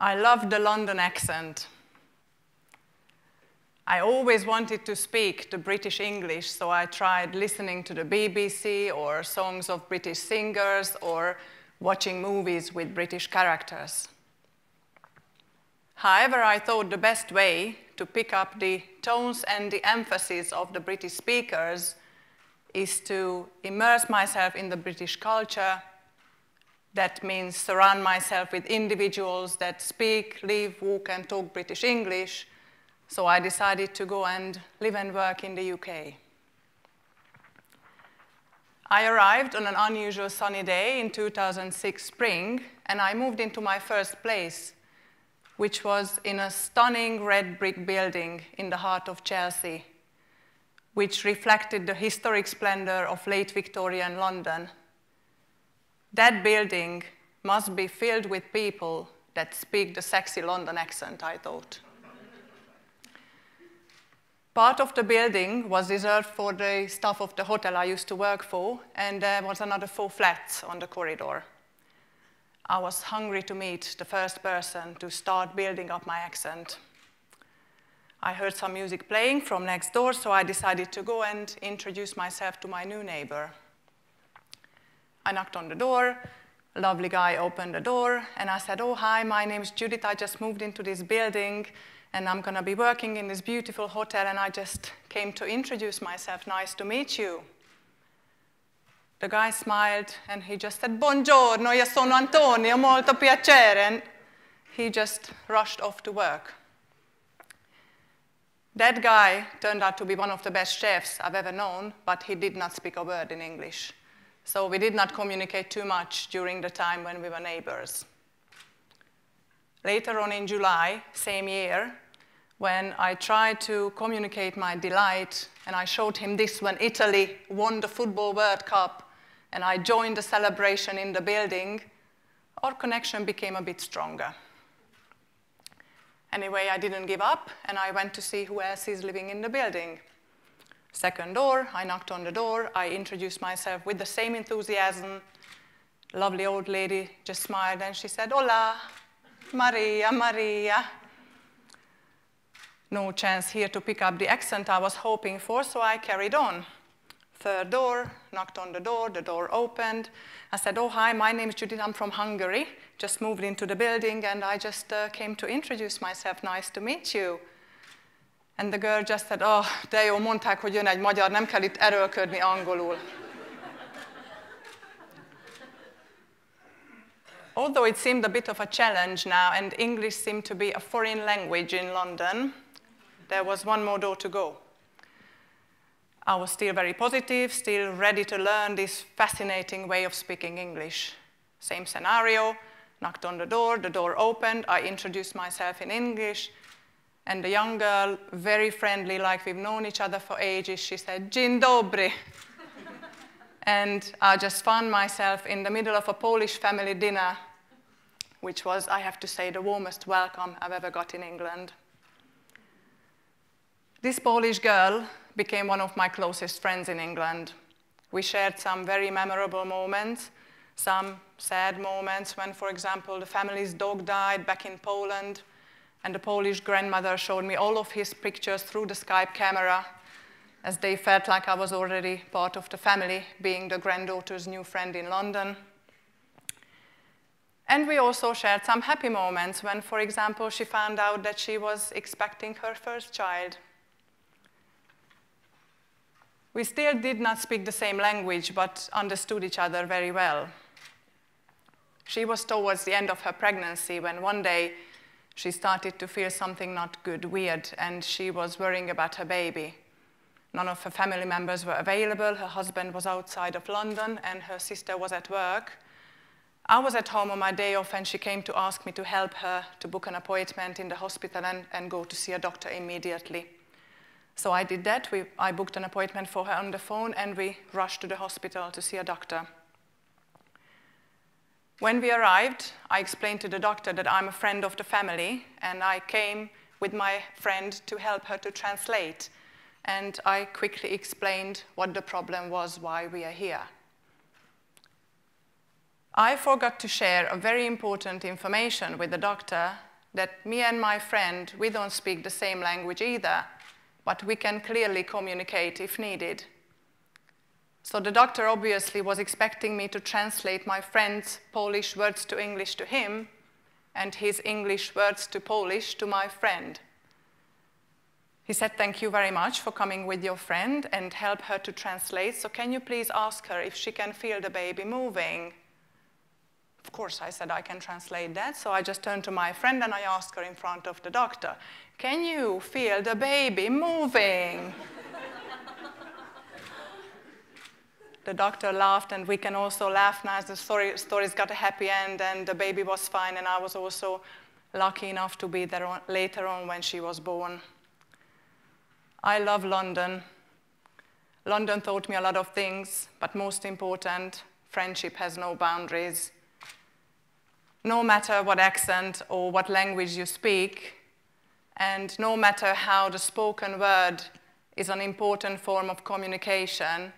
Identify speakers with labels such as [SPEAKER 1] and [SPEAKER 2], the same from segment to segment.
[SPEAKER 1] I love the London accent. I always wanted to speak the British English, so I tried listening to the BBC or songs of British singers or watching movies with British characters. However, I thought the best way to pick up the tones and the emphasis of the British speakers is to immerse myself in the British culture. That means surround myself with individuals that speak, live, walk, and talk British English. So I decided to go and live and work in the UK. I arrived on an unusual sunny day in 2006 spring, and I moved into my first place, which was in a stunning red brick building in the heart of Chelsea, which reflected the historic splendor of late Victorian London. That building must be filled with people that speak the sexy London accent, I thought. Part of the building was reserved for the staff of the hotel I used to work for, and there was another 4 flats on the corridor. I was hungry to meet the first person to start building up my accent. I heard some music playing from next door, so I decided to go and introduce myself to my new neighbor. I knocked on the door, a lovely guy opened the door, and I said, "Oh, hi, my name's Judit, I just moved into this building, and I'm gonna be working in this beautiful hotel, and I just came to introduce myself, nice to meet you." The guy smiled, and he just said, "Buongiorno, io sono Antonio, molto piacere," and he just rushed off to work. That guy turned out to be one of the best chefs I've ever known, but he did not speak a word in English. So we did not communicate too much during the time when we were neighbors. Later on in July, same year, when I tried to communicate my delight, and I showed him this when Italy won the Football World Cup, and I joined the celebration in the building, our connection became a bit stronger. Anyway, I didn't give up, and I went to see who else is living in the building. Second door, I knocked on the door, I introduced myself with the same enthusiasm. Lovely old lady just smiled, and she said, "Hola, Maria, Maria." No chance here to pick up the accent I was hoping for, so I carried on. Third door, knocked on the door opened. I said, "Oh, hi, my name is Judit, I'm from Hungary. Just moved into the building, and I just came to introduce myself, nice to meet you." And the girl just said, "Oh, de jó, mondták, hogy jön egy magyar, nem kell itt erőlködni angolul." Although it seemed a bit of a challenge now, and English seemed to be a foreign language in London, there was one more door to go. I was still very positive, still ready to learn this fascinating way of speaking English. Same scenario, knocked on the door opened, I introduced myself in English, and the young girl, very friendly, like we've known each other for ages, she said, "Dzień dobry." And I just found myself in the middle of a Polish family dinner, which was, I have to say, the warmest welcome I've ever got in England. This Polish girl became one of my closest friends in England. We shared some very memorable moments, some sad moments when, for example, the family's dog died back in Poland, and the Polish grandmother showed me all of his pictures through the Skype camera, as they felt like I was already part of the family, being the granddaughter's new friend in London. And we also shared some happy moments when, for example, she found out that she was expecting her first child. We still did not speak the same language, but understood each other very well. She was towards the end of her pregnancy when one day she started to feel something not good, weird, and she was worrying about her baby. None of her family members were available. Her husband was outside of London, and her sister was at work. I was at home on my day off, and she came to ask me to help her to book an appointment in the hospital and go to see a doctor immediately. So I did that. I booked an appointment for her on the phone, and we rushed to the hospital to see a doctor. When we arrived, I explained to the doctor that I'm a friend of the family, and I came with my friend to help her to translate. And I quickly explained what the problem was, why we are here. I forgot to share a very important information with the doctor, that me and my friend, we don't speak the same language either, but we can clearly communicate if needed. So the doctor obviously was expecting me to translate my friend's Polish words to English to him, and his English words to Polish to my friend. He said, "Thank you very much for coming with your friend and help her to translate. So can you please ask her if she can feel the baby moving?" Of course, I said, I can translate that. So I just turned to my friend and I asked her in front of the doctor, "Can you feel the baby moving?" The doctor laughed, and we can also laugh now as the story's got a happy end, and the baby was fine, and I was also lucky enough to be there later on when she was born. I love London. London taught me a lot of things, but most important, friendship has no boundaries. No matter what accent or what language you speak, and no matter how the spoken word is an important form of communication,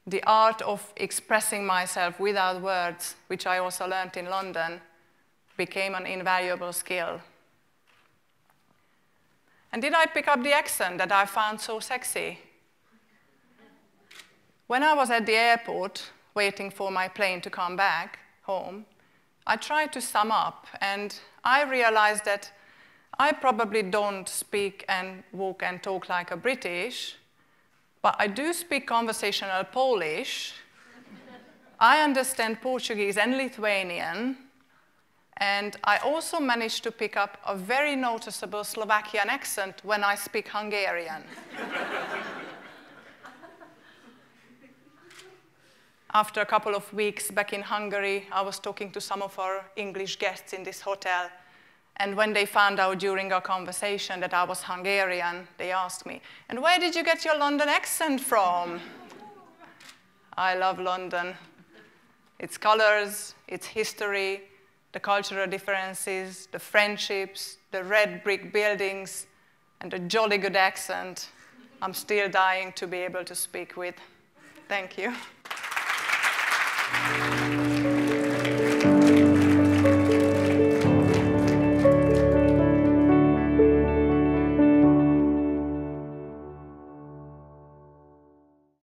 [SPEAKER 1] the art of expressing myself without words, which I also learned in London, became an invaluable skill. And did I pick up the accent that I found so sexy? When I was at the airport, waiting for my plane to come back home, I tried to sum up, and I realized that I probably don't speak and walk and talk like a British, but I do speak conversational Polish. I understand Portuguese and Lithuanian, and I also managed to pick up a very noticeable Slovakian accent when I speak Hungarian. After a couple of weeks back in Hungary, I was talking to some of our English guests in this hotel, and when they found out during our conversation that I was Hungarian, they asked me, "And where did you get your London accent from?" I love London. Its colors, its history, the cultural differences, the friendships, the red brick buildings, and the jolly good accent I'm still dying to be able to speak with. Thank you.